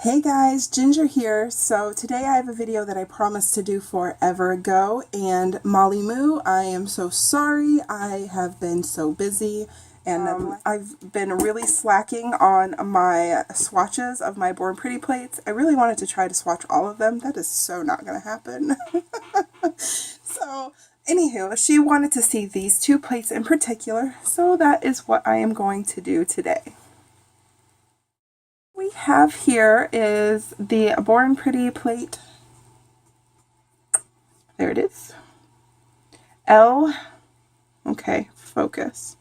Hey guys, Ginger here. So today I have a video that I promised to do forever ago, and Molly Moo, I am so sorry. I have been so busy, and I've been really slacking on my swatches of my Born Pretty plates. I really wanted to try to swatch all of them. That is so not going to happen. So anywho, she wanted to see these two plates in particular, so that is what I am going to do today. We have here is the Born Pretty plate. There it is. Focus.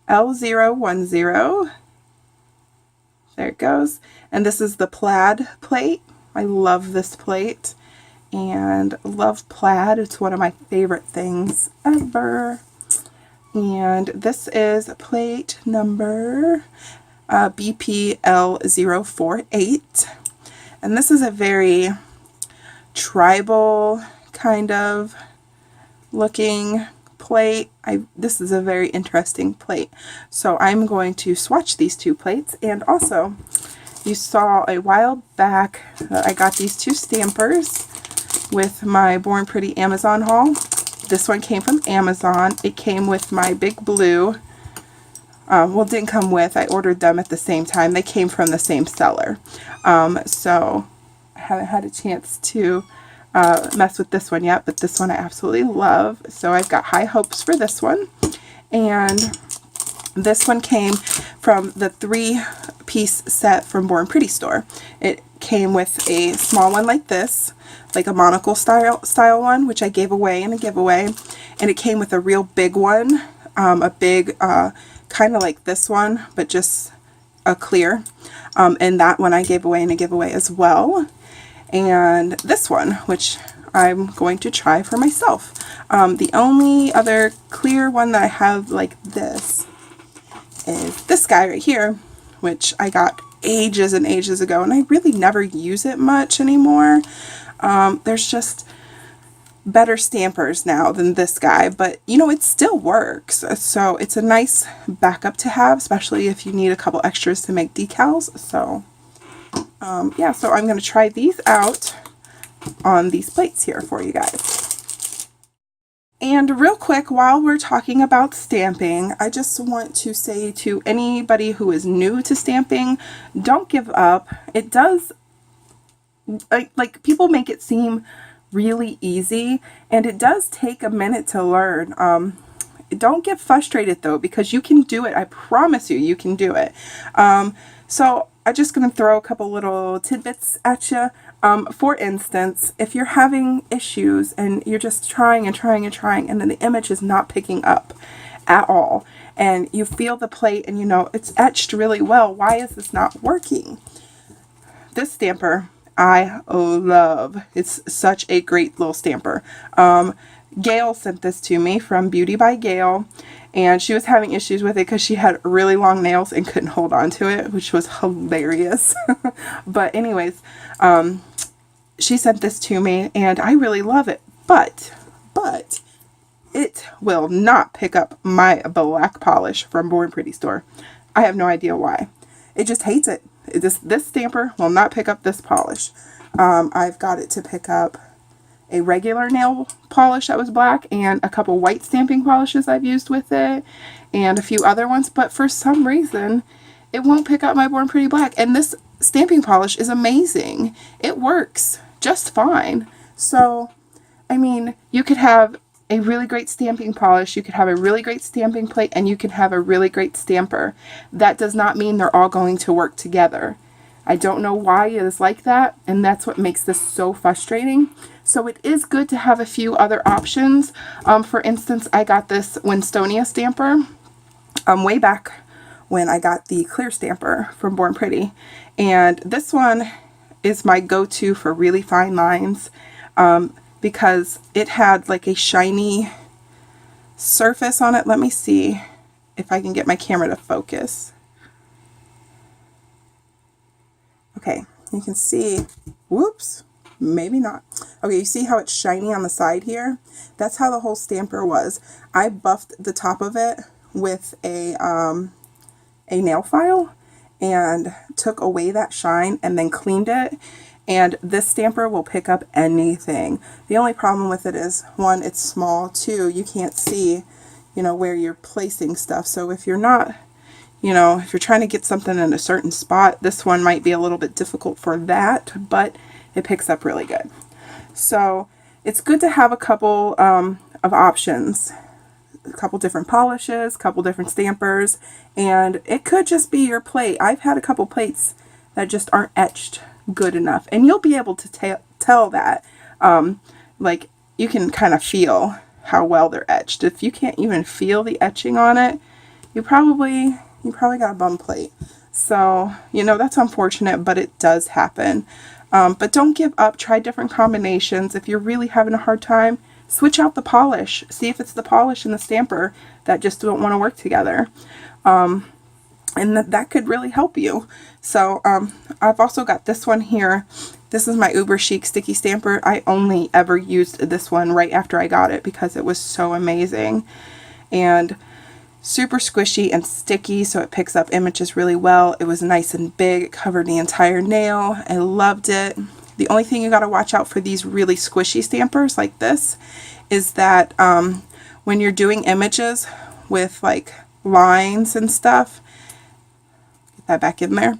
L010. There it goes. And this is the plaid plate. I love this plate and love plaid. It's one of my favorite things ever. And this is plate number BPL048, and this is a very tribal kind of looking plate. This is a very interesting plate, so I'm going to swatch these two plates. And also, you saw a while back that I got these two stampers with my Born Pretty Amazon haul. This one came from Amazon. It came with my big blue. Well, it didn't come with. I ordered them at the same time. They came from the same seller. So I haven't had a chance to mess with this one yet, but this one I absolutely love. So I've got high hopes for this one. And this one came from the 3-piece set from Born Pretty store. It came with a small one like this, like a monocle style one, which I gave away in a giveaway. And it came with a real big one, a big kind of like this one, but just a clear. And that one I gave away in a giveaway as well. And this one, which I'm going to try for myself. The only other clear one that I have like this is this guy right here, which I got ages and ages ago, and I really never use it much anymore. There's just better stampers now than this guy, but you know, it still works, so it's a nice backup to have, especially if you need a couple extras to make decals. So yeah, so I'm going to try these out on these plates here for you guys. And real quick, while we're talking about stamping, I just want to say to anybody who is new to stamping, don't give up. It does, like people make it seem really easy, and it does take a minute to learn. Don't get frustrated though, because you can do it. I promise you, you can do it. So I'm just going to throw a couple little tidbits at you. For instance, if you're having issues and you're just trying and trying and trying, and then the image is not picking up at all, and you feel the plate and you know it's etched really well, why is this not working? This stamper I love. It's such a great little stamper. Gail sent this to me from Beauty by Gail, and she was having issues with it because she had really long nails and couldn't hold on to it, which was hilarious. But anyways, she sent this to me, and I really love it, but it will not pick up my black polish from Born Pretty store. I have no idea why. It just hates it. This stamper will not pick up this polish. I've got it to pick up a regular nail polish that was black, and a couple white stamping polishes I've used with it, and a few other ones, but for some reason it won't pick up my Born Pretty black. And this stamping polish is amazing. It works just fine. So I mean, you could have a really great stamping polish, you could have a really great stamping plate, and you can have a really great stamper. That does not mean they're all going to work together. I don't know why it is like that, and that's what makes this so frustrating. So it is good to have a few other options. For instance, I got this Winstonia stamper way back when I got the clear stamper from Born Pretty, and this one is my go-to for really fine lines. Because it had like a shiny surface on it. Let me see if I can get my camera to focus. Okay, you can see, whoops, maybe not. Okay, you see how it's shiny on the side here? That's how the whole stamper was. I buffed the top of it with a nail file, and took away that shine and then cleaned it. And this stamper will pick up anything. The only problem with it is, one, it's small. Two, you can't see, you know, where you're placing stuff. So if you're not, you know, if you're trying to get something in a certain spot, this one might be a little bit difficult for that, but it picks up really good. So it's good to have a couple of options, a couple different polishes, a couple different stampers, and it could just be your plate. I've had a couple plates that just aren't etched good enough, and you'll be able to tell that. Like, you can kind of feel how well they're etched. If you can't even feel the etching on it, you probably got a bum plate. So, you know, that's unfortunate, but it does happen. But don't give up. Try different combinations. If you're really having a hard time, switch out the polish. See if it's the polish and the stamper that just don't want to work together. And that could really help you. So I've also got this one here. This is my Uber Chic sticky stamper. I only ever used this one right after I got it because it was so amazing. And super squishy and sticky, so it picks up images really well. It was nice and big. It covered the entire nail. I loved it. The only thing you got to watch out for these really squishy stampers like this is that when you're doing images with like lines and stuff, get that back in there,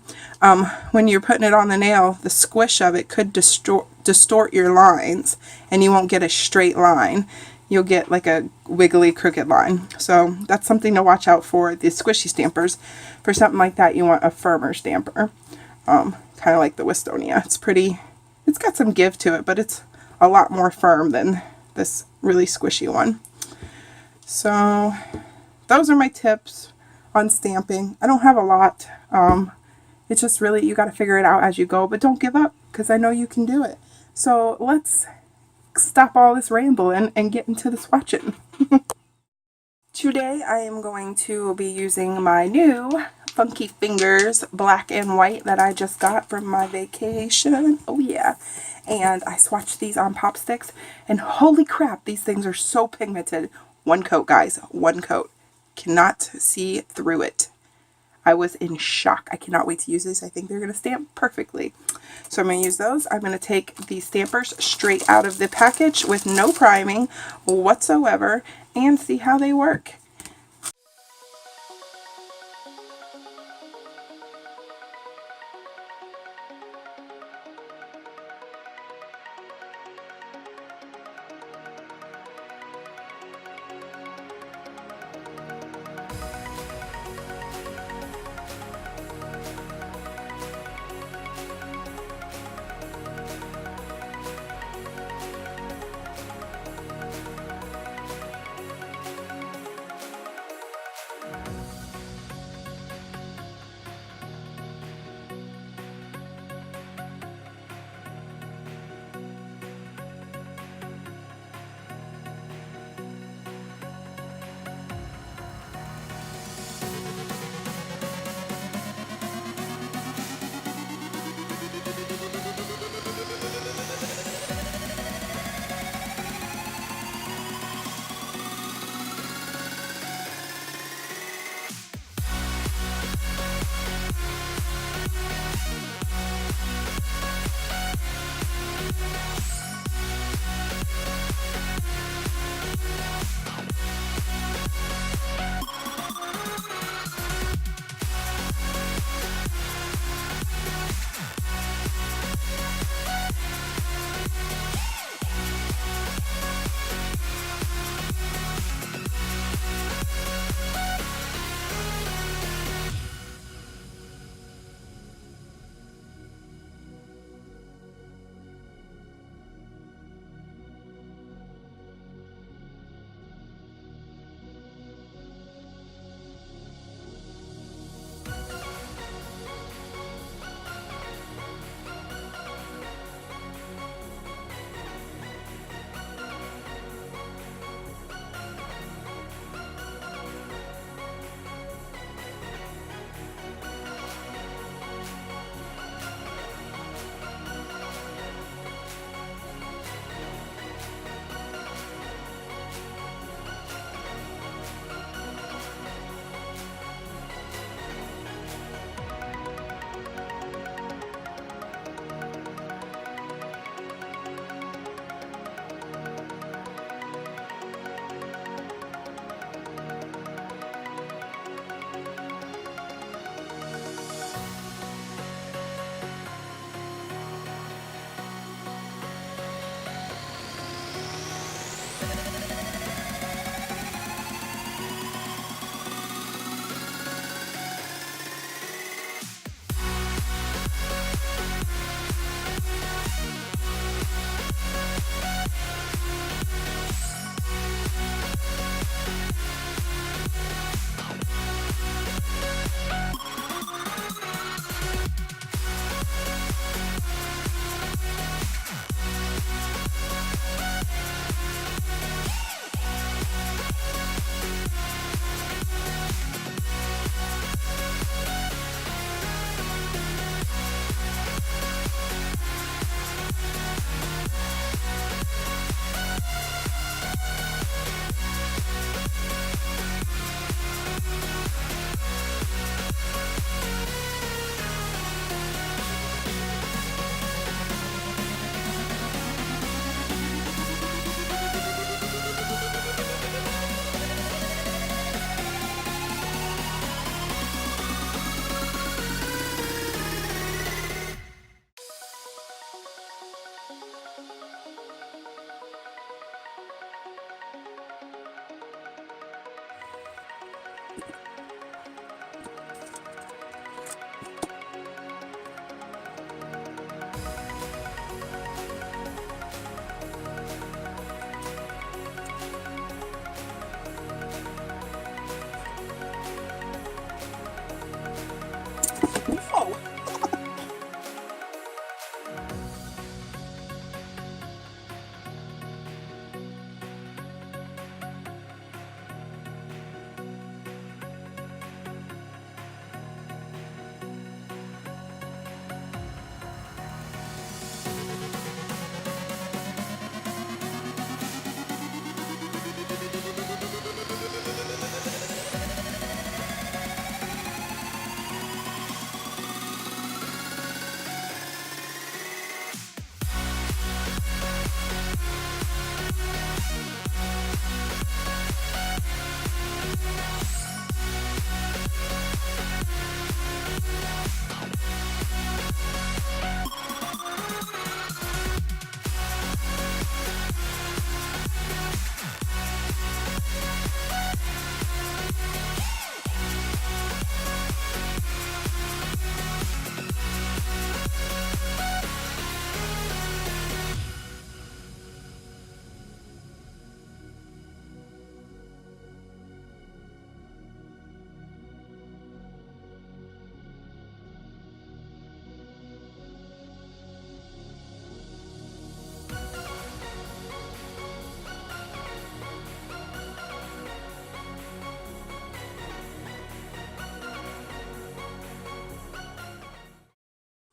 when you're putting it on the nail, the squish of it could distort your lines, and you won't get a straight line. You'll get like a wiggly, crooked line. So that's something to watch out for, the squishy stampers. For something like that, you want a firmer stamper, kind of like the Wistonia. It's got some give to it, but it's a lot more firm than this really squishy one. So those are my tips on stamping. I don't have a lot. It's just really, you got to figure it out as you go, but don't give up, because I know you can do it. So let's stop all this rambling and get into the swatching. Today I am going to be using my new Funky Fingers black and white that I just got from my vacation. Oh yeah. And I swatched these on pop sticks, and holy crap, these things are so pigmented. One coat, guys, one coat. Cannot see through it. I was in shock. I cannot wait to use these. I think they're going to stamp perfectly. So I'm going to use those. I'm going to take these stampers straight out of the package with no priming whatsoever and see how they work.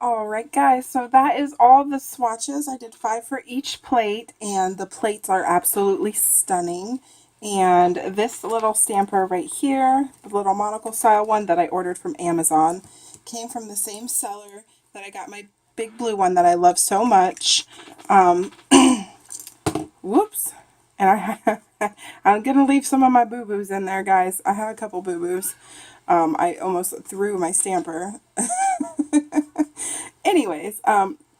Alright guys, so that is all the swatches. I did 5 for each plate, and the plates are absolutely stunning. And this little stamper right here, the little monocle style one that I ordered from Amazon, came from the same seller that I got my big blue one that I love so much. Whoops. And I'm going to leave some of my boo-boos in there, guys. I have a couple boo-boos. I almost threw my stamper. Anyways,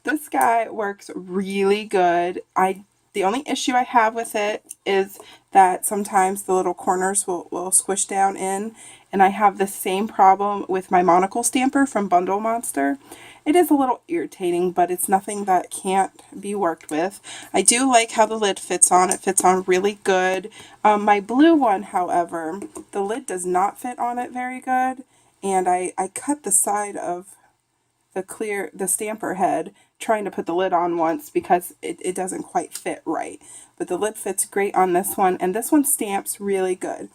this guy works really good. The only issue I have with it is that sometimes the little corners will squish down in, and I have the same problem with my monocle stamper from Bundle Monster. It is a little irritating, but it's nothing that can't be worked with. I do like how the lid fits on. It fits on really good. My blue one, however, the lid does not fit on it very good, and I cut the side of the stamper head trying to put the lid on once because it doesn't quite fit right. But the lid fits great on this one, and this one stamps really good.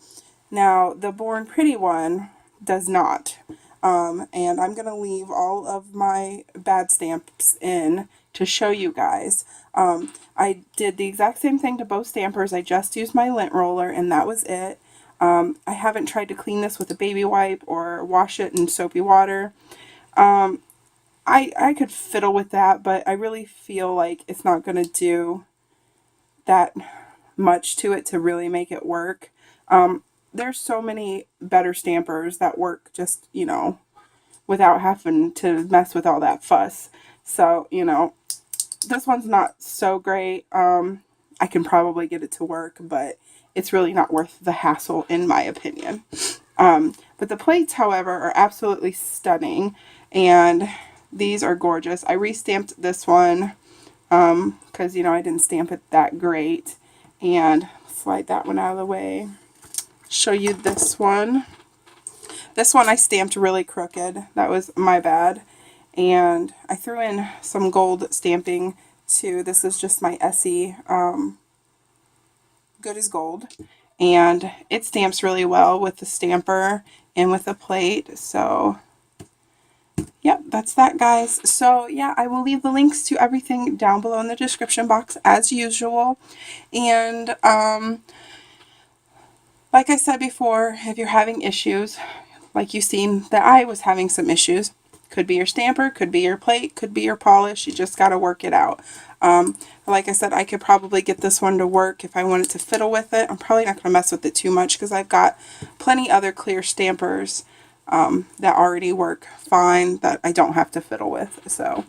Now, the Born Pretty one does not. And I'm going to leave all of my bad stamps in to show you guys. I did the exact same thing to both stampers. I just used my lint roller, and that was it. I haven't tried to clean this with a baby wipe or wash it in soapy water. I could fiddle with that, but I really feel like it's not going to do that much to it to really make it work. There's so many better stampers that work just, you know, without having to mess with all that fuss. So, you know, this one's not so great. I can probably get it to work, but it's really not worth the hassle in my opinion. But the plates, however, are absolutely stunning, and these are gorgeous. I restamped this one because, you know, I didn't stamp it that great. And slide that one out of the way. Show you this one. This one I stamped really crooked. That was my bad. And I threw in some gold stamping too. This is just my Essie Good as Gold. And it stamps really well with the stamper and with the plate. So yep, that's that, guys. So yeah, I will leave the links to everything down below in the description box as usual. And like I said before, if you're having issues, like you've seen that I was having some issues, could be your stamper, could be your plate, could be your polish. You just got to work it out. Like I said, I could probably get this one to work if I wanted to fiddle with it. I'm probably not going to mess with it too much because I've got plenty other clear stampers that already work fine that I don't have to fiddle with. So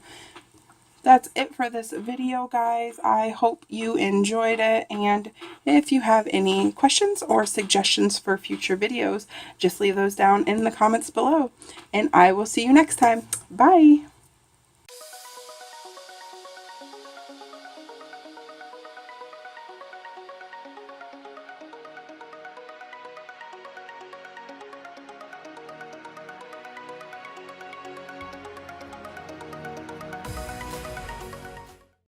that's it for this video, guys. I hope you enjoyed it, and if you have any questions or suggestions for future videos, just leave those down in the comments below, and I will see you next time. Bye!